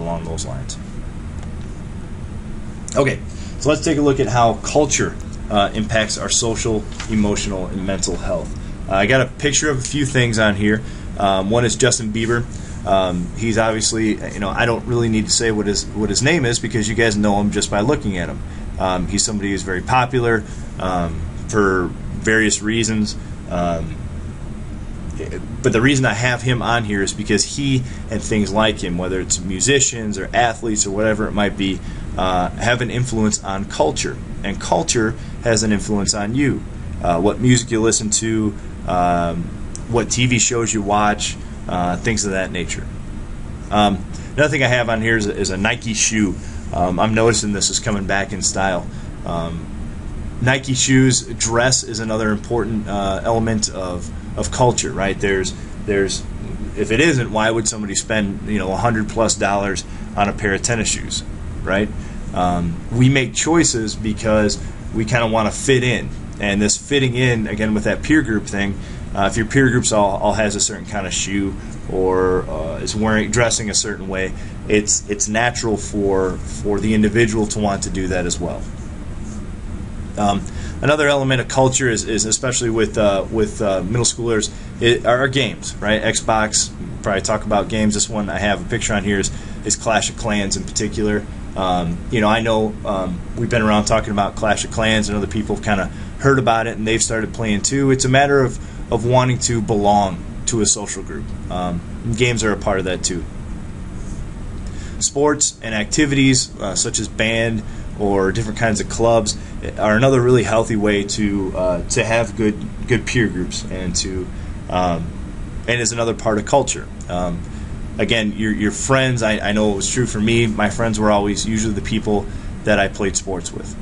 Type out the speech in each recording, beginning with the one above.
along those lines. Okay, so let's take a look at how culture impacts our social, emotional, and mental health. I got a picture of a few things on here. One is Justin Bieber. He's obviously, I don't really need to say what his name is because you guys know him just by looking at him. He's somebody who's very popular for various reasons. But the reason I have him on here is because he and things like him, whether it's musicians or athletes or whatever it might be, have an influence on culture. And culture has an influence on you. What music you listen to, what TV shows you watch, things of that nature. Another thing I have on here is a Nike shoe. I'm noticing this is coming back in style. Nike shoes, dress is another important element of culture, right? There's if it isn't, why would somebody spend $100+ on a pair of tennis shoes, right? We make choices because we kind of want to fit in, and this fitting in, again, with that peer group thing. If your peer groups all has a certain kind of shoe or is dressing a certain way, it's natural for the individual to want to do that as well. Another element of culture is especially with middle schoolers are games, right? Xbox, probably talk about games. This one I have a picture on here is Clash of Clans in particular. I know we've been around talking about Clash of Clans, and other people have kind of heard about it and they've started playing too. It's a matter of wanting to belong to a social group. Games are a part of that too. Sports and activities such as band or different kinds of clubs are another really healthy way to have good peer groups and is another part of culture. Again, your friends, I know it was true for me. My friends were always usually the people that I played sports with.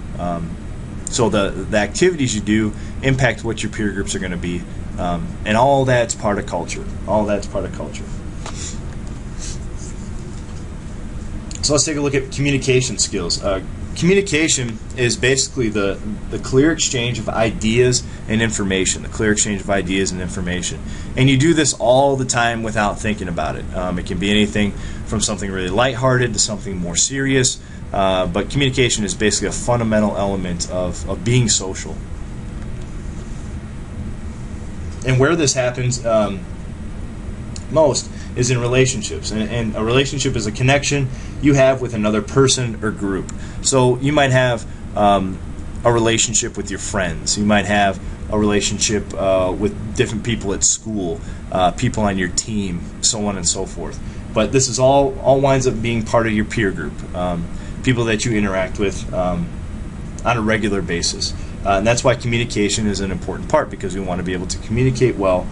So the activities you do impact what your peer groups are going to be, and all that's part of culture. All that's part of culture. So let's take a look at communication skills. Communication is basically the clear exchange of ideas and information. The clear exchange of ideas and information. And you do this all the time without thinking about it. It can be anything from something really lighthearted to something more serious. But communication is basically a fundamental element of being social. And where this happens most is in relationships, and a relationship is a connection you have with another person or group. So you might have a relationship with your friends. You might have a relationship with different people at school, people on your team, so on and so forth. But this is all winds up being part of your peer group, people that you interact with on a regular basis. And that's why communication is an important part, because we want to be able to communicate well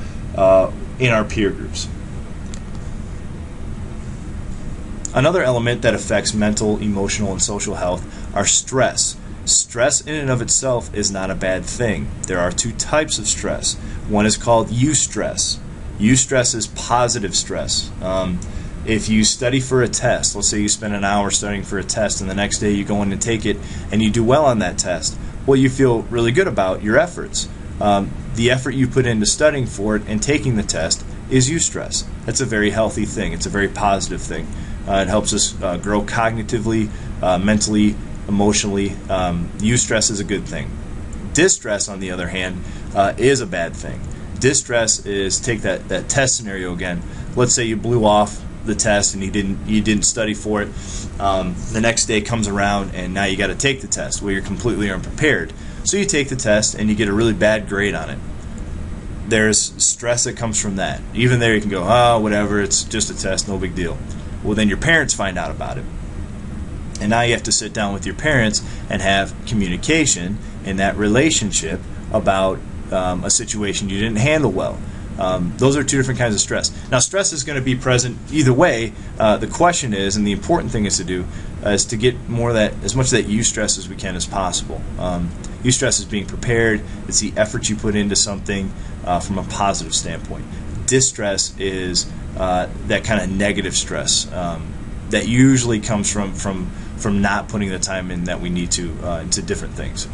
in our peer groups. Another element that affects mental, emotional, and social health are stress. Stress in and of itself is not a bad thing. There are two types of stress. One is called eustress. Eustress is positive stress. If you study for a test, let's say you spend an hour studying for a test and the next day you go in and take it and you do well on that test, well, you feel really good about your efforts. The effort you put into studying for it and taking the test is eustress. That's a very healthy thing. It's a very positive thing. It helps us grow cognitively, mentally, emotionally. Eustress is a good thing. Distress, on the other hand, is a bad thing. Distress is, take that test scenario again. Let's say you blew off the test and you didn't study for it. The next day comes around and now you got to take the test. Well, you're completely unprepared. So you take the test and you get a really bad grade on it. There's stress that comes from that. Even there you can go, oh, whatever, it's just a test, no big deal. Well, then your parents find out about it. And now you have to sit down with your parents and have communication in that relationship about a situation you didn't handle well. Those are two different kinds of stress. Now, stress is going to be present either way. The question is, and the important thing is to get more of that, as much of that eustress as we can as possible. Eustress is being prepared. It's the effort you put into something from a positive standpoint. Distress is that kind of negative stress that usually comes from not putting the time in that we need to into different things.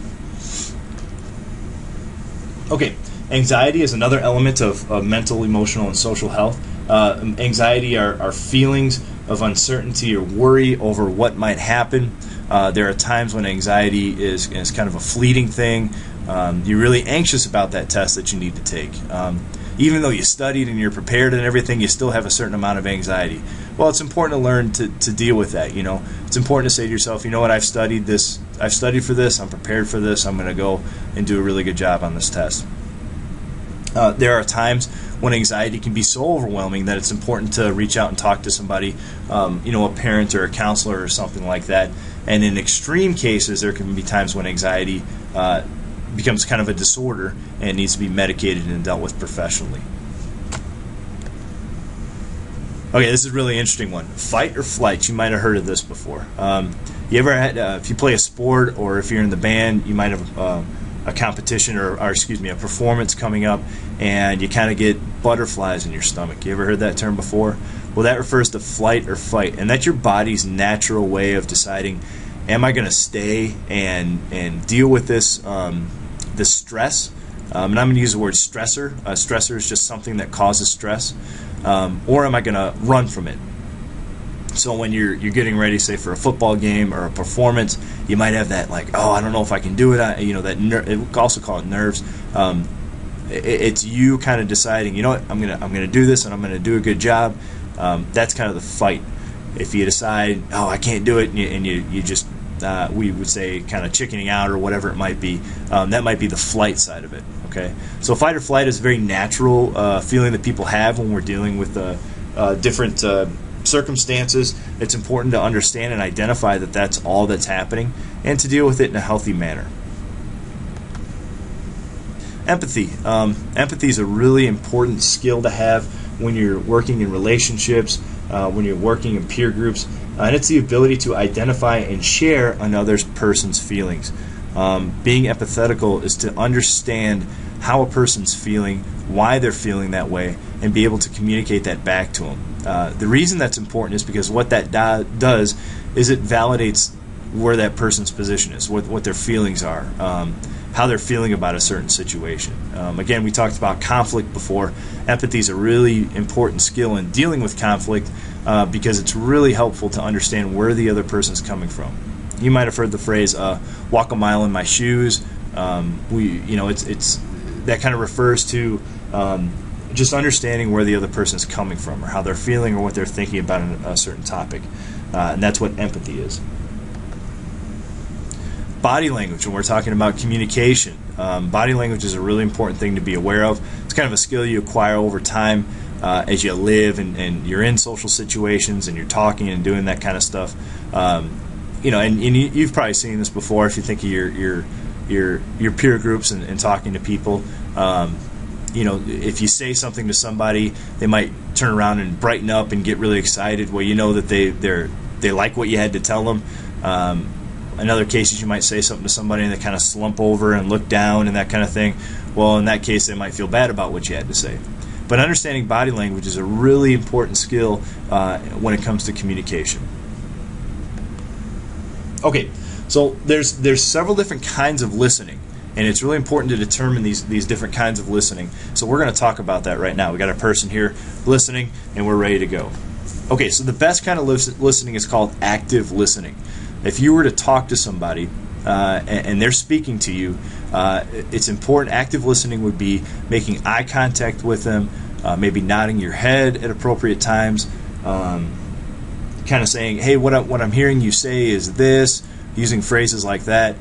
Okay, anxiety is another element of mental, emotional, and social health. Anxiety are feelings of uncertainty or worry over what might happen. There are times when anxiety is kind of a fleeting thing. You're really anxious about that test that you need to take. Even though you studied and you're prepared and everything, you still have a certain amount of anxiety. Well, it's important to learn to deal with that. It's important to say to yourself, you know what, I've studied for this, I'm prepared for this, I'm going to go and do a really good job on this test. There are times when anxiety can be so overwhelming that it's important to reach out and talk to somebody, a parent or a counselor or something like that. And in extreme cases, there can be times when anxiety becomes kind of a disorder and needs to be medicated and dealt with professionally. Okay, this is a really interesting one. Fight or flight. You might have heard of this before. You ever had, if you play a sport or if you're in the band, you might have a competition or a performance coming up, and you kind of get butterflies in your stomach. You ever heard that term before? Well, that refers to flight or fight, and that's your body's natural way of deciding, am I going to stay and deal with this stress? And I'm going to use the word stressor. Stressor is just something that causes stress. Or am I going to run from it? So when you're getting ready, say for a football game or a performance, you might have that I don't know if I can do it. It also call it nerves. It's you kind of deciding, you know what, I'm gonna do this and I'm gonna do a good job. That's kind of the fight. If you decide, I can't do it, and you just we would say kind of chickening out or whatever it might be, that might be the flight side of it. Okay, so fight or flight is a very natural feeling that people have when we're dealing with different circumstances. It's important to understand and identify that that's all that's happening and to deal with it in a healthy manner. Empathy. Empathy is a really important skill to have when you're working in relationships, when you're working in peer groups, and it's the ability to identify and share another person's feelings. Being empathetical is to understand how a person's feeling, why they're feeling that way, and be able to communicate that back to them. The reason that's important is because what that does is it validates where that person's position is, what their feelings are, how they're feeling about a certain situation. Again, we talked about conflict before. Empathy is a really important skill in dealing with conflict because it's really helpful to understand where the other person's coming from. You might have heard the phrase "walk a mile in my shoes." It's that kind of refers to just understanding where the other person is coming from, or how they're feeling, or what they're thinking about a certain topic, and that's what empathy is. Body language, when we're talking about communication, body language is a really important thing to be aware of. It's kind of a skill you acquire over time as you live and you're in social situations and you're talking and doing that kind of stuff. And you've probably seen this before if you think of your peer groups and talking to people. If you say something to somebody, they might turn around and brighten up and get really excited. Well, you know that they like what you had to tell them. In other cases, you might say something to somebody and they kind of slump over and look down and that kind of thing. Well, in that case, they might feel bad about what you had to say. But understanding body language is a really important skill when it comes to communication. Okay, so there's several different kinds of listening, and it's really important to determine these different kinds of listening. So we're going to talk about that right now. We got a person here listening, and we're ready to go. Okay, so the best kind of listening is called active listening. If you were to talk to somebody and they're speaking to you, it's important. Active listening would be making eye contact with them, maybe nodding your head at appropriate times, kind of saying, hey, what I'm hearing you say is this, using phrases like that,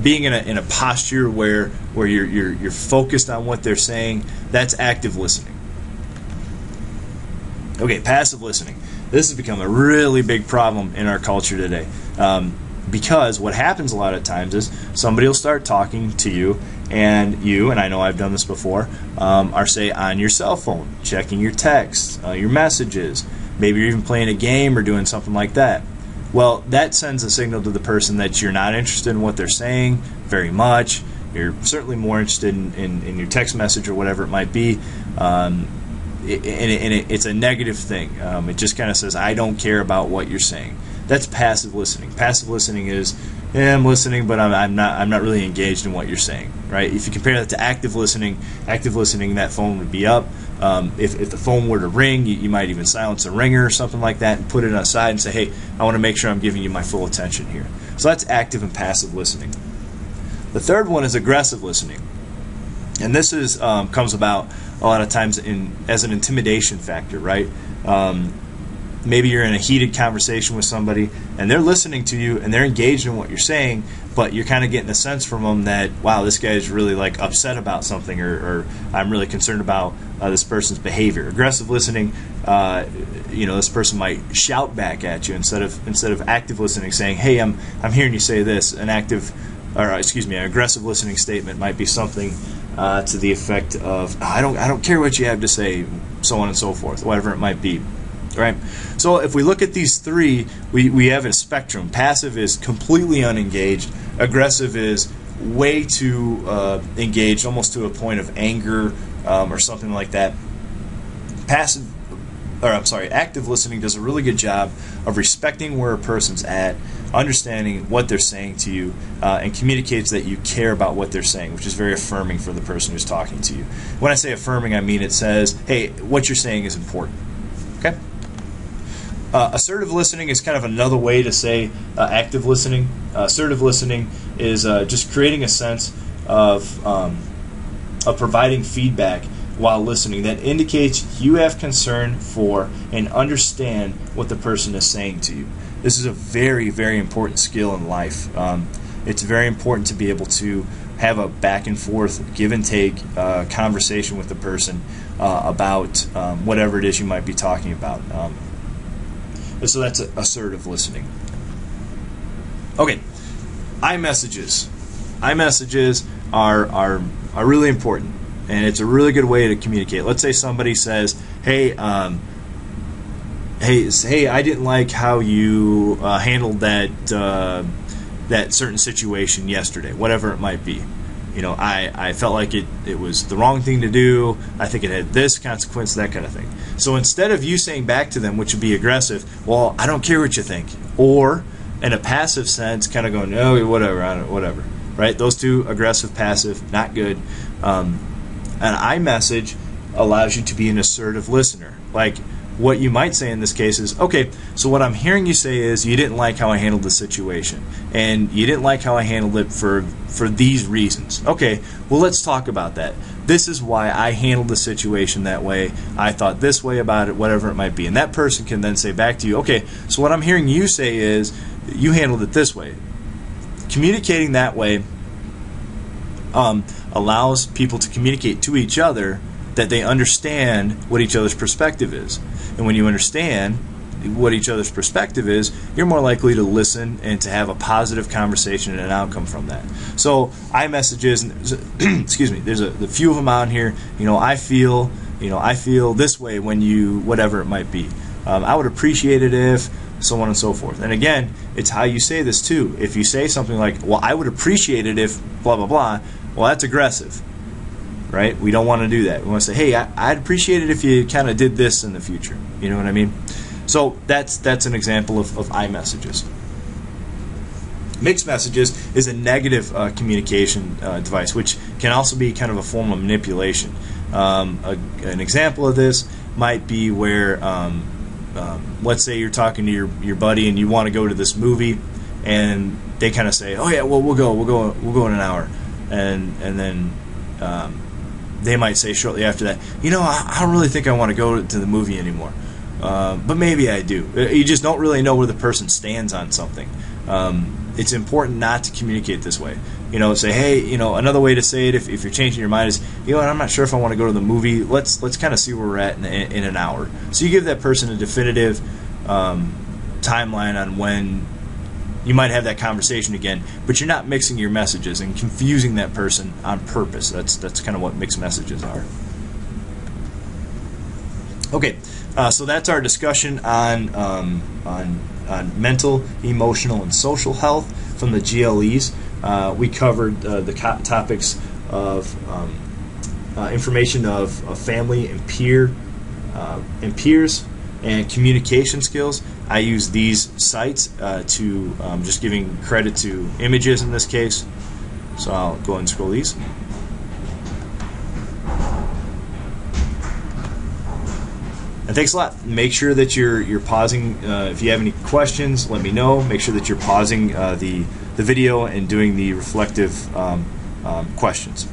being in a posture where you're focused on what they're saying. That's active listening. Okay, passive listening. This has become a really big problem in our culture today, because what happens a lot of times is somebody will start talking to you, and I know I've done this before, are say on your cell phone, checking your texts, your messages, maybe you're even playing a game or doing something like that. Well, that sends a signal to the person that you're not interested in what they're saying very much. You're certainly more interested in your text message or whatever it might be. It's a negative thing. It just kind of says, I don't care about what you're saying. That's passive listening. Passive listening is, yeah, I'm listening, but I'm not really engaged in what you're saying, right? If you compare that to active listening, that phone would be up. If the phone were to ring, you might even silence a ringer or something like that and put it aside and say, hey, I want to make sure I'm giving you my full attention here. So that's active and passive listening. The third one is aggressive listening. And this is comes about a lot of times as an intimidation factor, right? Maybe you're in a heated conversation with somebody and they're listening to you and they're engaged in what you're saying, but you're kind of getting a sense from them that, wow, this guy's really like upset about something, or I'm really concerned about this person's behavior. Aggressive listening, this person might shout back at you instead of active listening, saying, hey, I'm hearing you say this. An aggressive listening statement might be something to the effect of, I don't care what you have to say, so on and so forth, whatever it might be. Right? So if we look at these three, we have a spectrum. Passive is completely unengaged. Aggressive is way too engaged, almost to a point of anger or something like that. Active listening does a really good job of respecting where a person's at, understanding what they're saying to you, and communicates that you care about what they're saying, which is very affirming for the person who's talking to you. When I say affirming, I mean it says, hey, what you're saying is important. Okay? Assertive listening is kind of another way to say active listening. Assertive listening is just creating a sense of providing feedback while listening that indicates you have concern for and understand what the person is saying to you. This is a very, very important skill in life. It's very important to be able to have a back and forth, give and take conversation with the person about whatever it is you might be talking about. So that's assertive listening. Okay, iMessages. iMessages are really important, and it's a really good way to communicate. Let's say somebody says, "Hey, I didn't like how you handled that certain situation yesterday, whatever it might be. I felt like it was the wrong thing to do. I think it had this consequence, that kind of thing." So instead of you saying back to them, which would be aggressive, well, I don't care what you think, or in a passive sense, kind of going, no, whatever, right? Those two, aggressive, passive, not good. An iMessage allows you to be an assertive listener. Like, what you might say in this case is, okay, so what I'm hearing you say is you didn't like how I handled the situation, and you didn't like how I handled it for these reasons. Okay, well, let's talk about that. This is why I handled the situation that way. I thought this way about it, whatever it might be. And that person can then say back to you, okay, so what I'm hearing you say is you handled it this way. Communicating that way allows people to communicate to each other that they understand what each other's perspective is. And when you understand what each other's perspective is, you're more likely to listen and to have a positive conversation and an outcome from that. So iMessages, excuse me, there's a few of them on here. I feel this way when you, whatever it might be. I would appreciate it if, so on and so forth. And again, it's how you say this too. If you say something like, well, I would appreciate it if blah, blah, blah, well, that's aggressive. Right? We don't want to do that. We want to say, hey, I'd appreciate it if you kind of did this in the future. You know what I mean? So that's an example of iMessages. Mixed messages is a negative communication device, which can also be kind of a form of manipulation. An example of this might be where, let's say you're talking to your buddy and you want to go to this movie, and they kind of say, oh yeah, well we'll go in an hour, and then they might say shortly after that, I don't really think I want to go to the movie anymore, but maybe I do. You just don't really know where the person stands on something. It's important not to communicate this way. Say, hey, another way to say it, if you're changing your mind, is, I'm not sure if I want to go to the movie. Let's kind of see where we're at in an hour. So you give that person a definitive timeline on when you might have that conversation again, but you're not mixing your messages and confusing that person on purpose. That's kind of what mixed messages are. Okay, so that's our discussion on mental, emotional, and social health from the GLEs. We covered the topics of information of family and peers, and communication skills, I use these sites to just giving credit to images in this case. So I'll go ahead and scroll these. And thanks a lot. Make sure that you're pausing. If you have any questions, let me know. Make sure that you're pausing the video and doing the reflective questions.